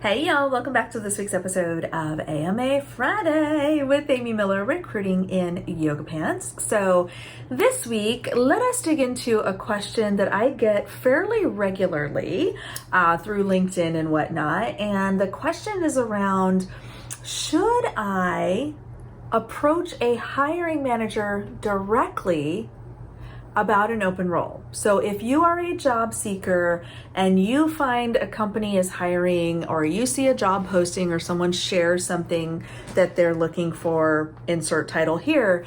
Hey y'all, welcome back to this week's episode of AMA Friday with Amy Miller, recruiting in yoga pants. So this week, let us dig into a question that I get fairly regularly through LinkedIn and whatnot. And the question is around, should I approach a hiring manager directly about an open role? So if you are a job seeker and you find a company is hiring, or you see a job posting or someone shares something that they're looking for, insert title here,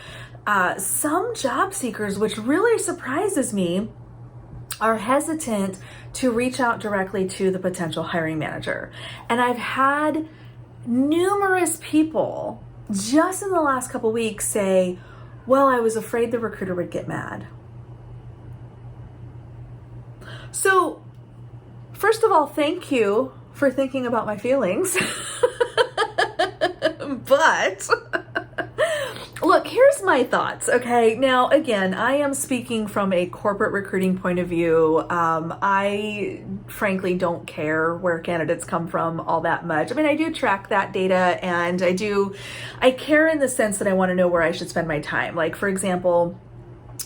some job seekers, which really surprises me, are hesitant to reach out directly to the potential hiring manager. And I've had numerous people just in the last couple weeks say, well, I was afraid the recruiter would get mad. So, first of all, thank you for thinking about my feelings. But look, here's my thoughts, okay? Now, again, I am speaking from a corporate recruiting point of view. I frankly don't care where candidates come from all that much. I mean, I do track that data, and I care in the sense that I want to know where I should spend my time. Like, for example,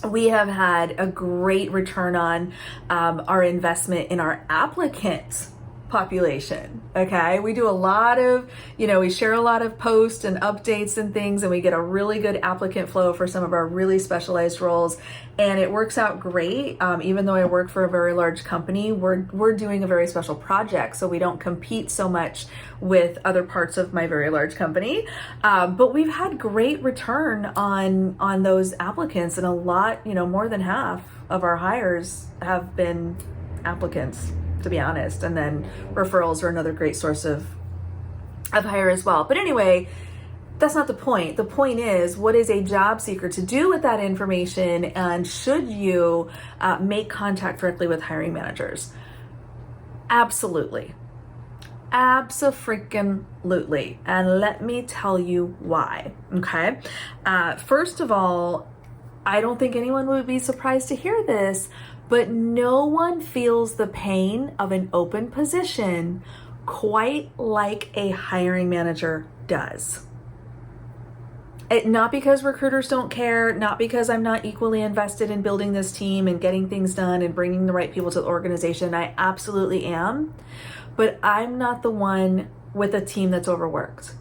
we have had a great return on our investment in our applicant population. Okay, we do a lot of, we share a lot of posts and updates and things, and we get a really good applicant flow for some of our really specialized roles, and it works out great. Even though I work for a very large company, we're doing a very special project, so we don't compete so much with other parts of my very large company. But we've had great return on those applicants, and a lot, more than half of our hires have been applicants, to be honest. And then referrals are another great source of hire as well. But anyway, that's not the point. The point is, what is a job seeker to do with that information? And should you make contact directly with hiring managers? Absolutely. Abso-freaking-lutely. And let me tell you why. Okay. First of all, I don't think anyone would be surprised to hear this, but no one feels the pain of an open position quite like a hiring manager does. Not because recruiters don't care, not because I'm not equally invested in building this team and getting things done and bringing the right people to the organization. I absolutely am, but I'm not the one with a team that's overworked.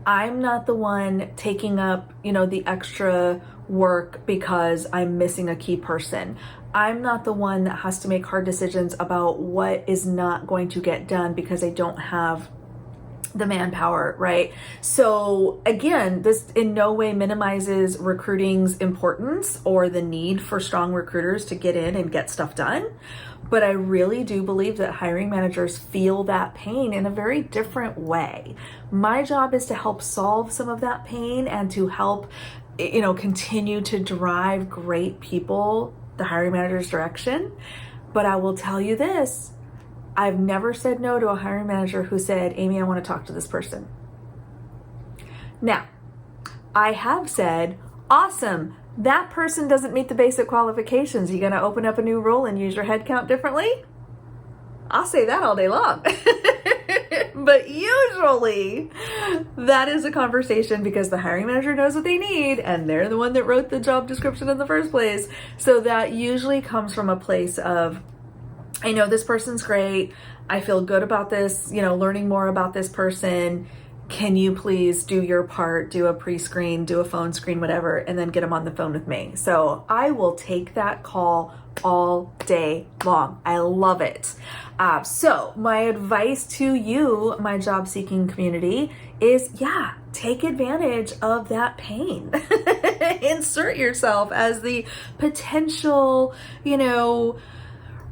I'm not the one taking up, the extra work because I'm missing a key person. I'm not the one that has to make hard decisions about what is not going to get done because I don't have the manpower, right? So again, this in no way minimizes recruiting's importance or the need for strong recruiters to get in and get stuff done. But I really do believe that hiring managers feel that pain in a very different way. My job is to help solve some of that pain and to help, continue to drive great people the hiring manager's direction. But I will tell you this, I've never said no to a hiring manager who said, Amy, I want to talk to this person. Now, I have said, awesome, that person doesn't meet the basic qualifications. You going to open up a new role and use your headcount differently? I'll say that all day long. But usually that is a conversation because the hiring manager knows what they need and they're the one that wrote the job description in the first place. So that usually comes from a place of, I know this person's great. I feel good about this, learning more about this person. Can you please do your part, do a pre-screen, do a phone screen, whatever, and then get them on the phone with me. So I will take that call all day long. I love it. So my advice to you, my job seeking community, is take advantage of that pain. Insert yourself as the potential,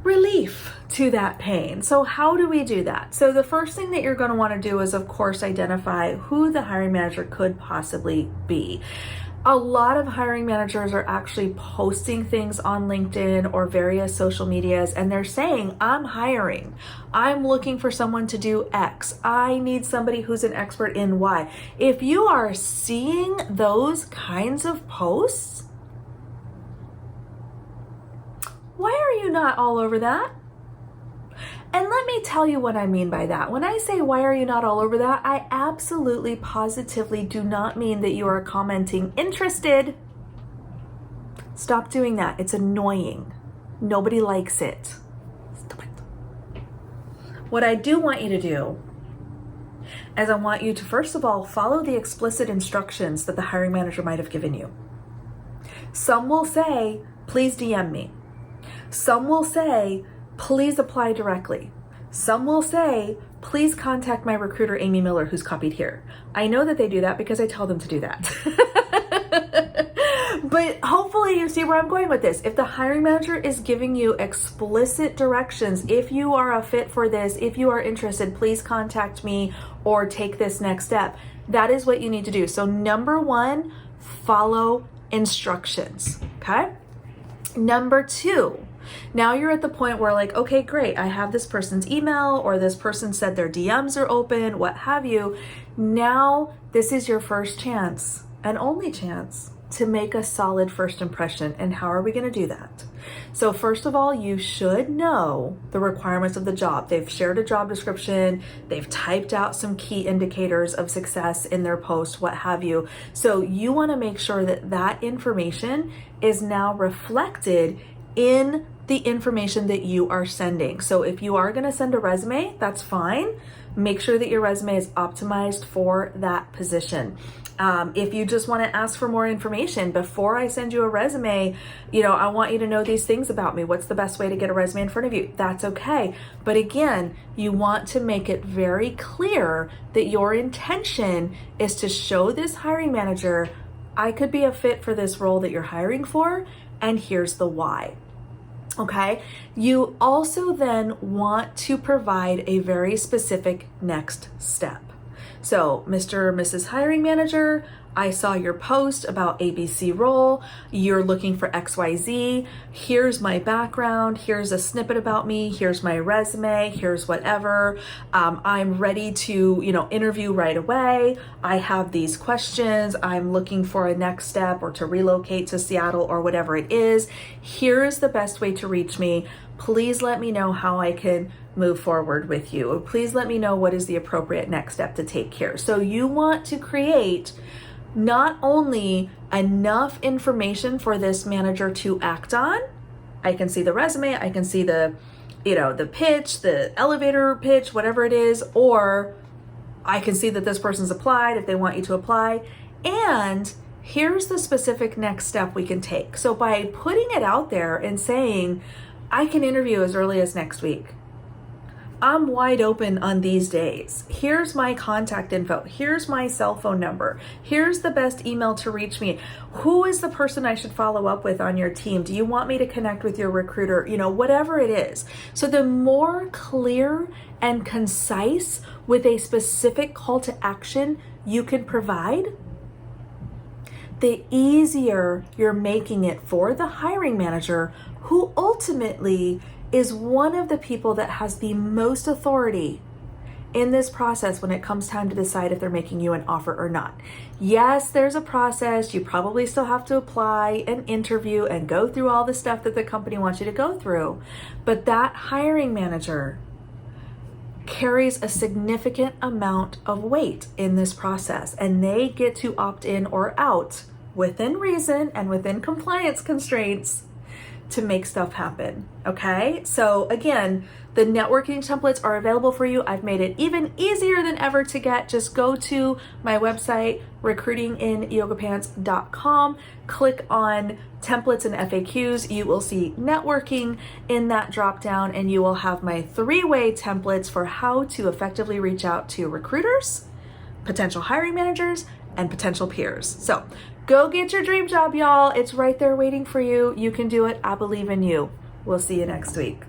relief to that pain. So how do we do that? So the first thing that you're going to want to do is, of course, identify who the hiring manager could possibly be. A lot of hiring managers are actually posting things on LinkedIn or various social medias, and they're saying, I'm hiring. I'm looking for someone to do X. I need somebody who's an expert in Y. If you are seeing those kinds of posts, why are you not all over that? And let me tell you what I mean by that. When I say, why are you not all over that? I absolutely, positively do not mean that you are commenting interested. Stop doing that. It's annoying. Nobody likes it. Stop it. What I do want you to do is I want you to, first of all, follow the explicit instructions that the hiring manager might have given you. Some will say, please DM me. Some will say, please apply directly. Some will say, please contact my recruiter, Amy Miller, who's copied here. I know that they do that because I tell them to do that. But hopefully you see where I'm going with this. If the hiring manager is giving you explicit directions, if you are a fit for this, if you are interested, please contact me or take this next step. That is what you need to do. So number one, follow instructions, okay? Number two, now you're at the point where like, okay, great, I have this person's email or this person said their DMs are open, what have you. Now this is your first chance and only chance to make a solid first impression. And how are we going to do that? So first of all, you should know the requirements of the job. They've shared a job description. They've typed out some key indicators of success in their post, what have you. So you want to make sure that that information is now reflected in the information that you are sending. So if you are going to send a resume, that's fine. Make sure that your resume is optimized for that position. If you just want to ask for more information before I send you a resume, I want you to know these things about me. What's the best way to get a resume in front of you? That's okay. But again, you want to make it very clear that your intention is to show this hiring manager, I could be a fit for this role that you're hiring for, and here's the why. Okay. You also then want to provide a very specific next step. So, Mr. or Mrs. Hiring Manager, I saw your post about ABC role. You're looking for XYZ. Here's my background. Here's a snippet about me. Here's my resume. Here's whatever. I'm ready to, interview right away. I have these questions. I'm looking for a next step or to relocate to Seattle or whatever it is. Here is the best way to reach me. Please let me know how I can move forward with you. Please let me know what is the appropriate next step to take here. So you want to create not only enough information for this manager to act on. I can see the resume, I can see the pitch, the elevator pitch, whatever it is, or I can see that this person's applied if they want you to apply. And here's the specific next step we can take. So by putting it out there and saying, I can interview as early as next week. I'm wide open on these days. Here's my contact info. Here's my cell phone number. Here's the best email to reach me. Who is the person I should follow up with on your team? Do you want me to connect with your recruiter? Whatever it is. So the more clear and concise with a specific call to action you can provide, the easier you're making it for the hiring manager, who ultimately is one of the people that has the most authority in this process when it comes time to decide if they're making you an offer or not. Yes, there's a process. You probably still have to apply and interview and go through all the stuff that the company wants you to go through. But that hiring manager carries a significant amount of weight in this process, and they get to opt in or out within reason and within compliance constraints to make stuff happen. Okay. So again, the networking templates are available for you. I've made it even easier than ever to get. Just go to my website, recruitingin.yogapants.com, click on templates and FAQs. You will see networking in that drop down, and you will have my 3-way templates for how to effectively reach out to recruiters, potential hiring managers, and potential peers. So go get your dream job, y'all. It's right there waiting for you. You can do it. I believe in you. We'll see you next week.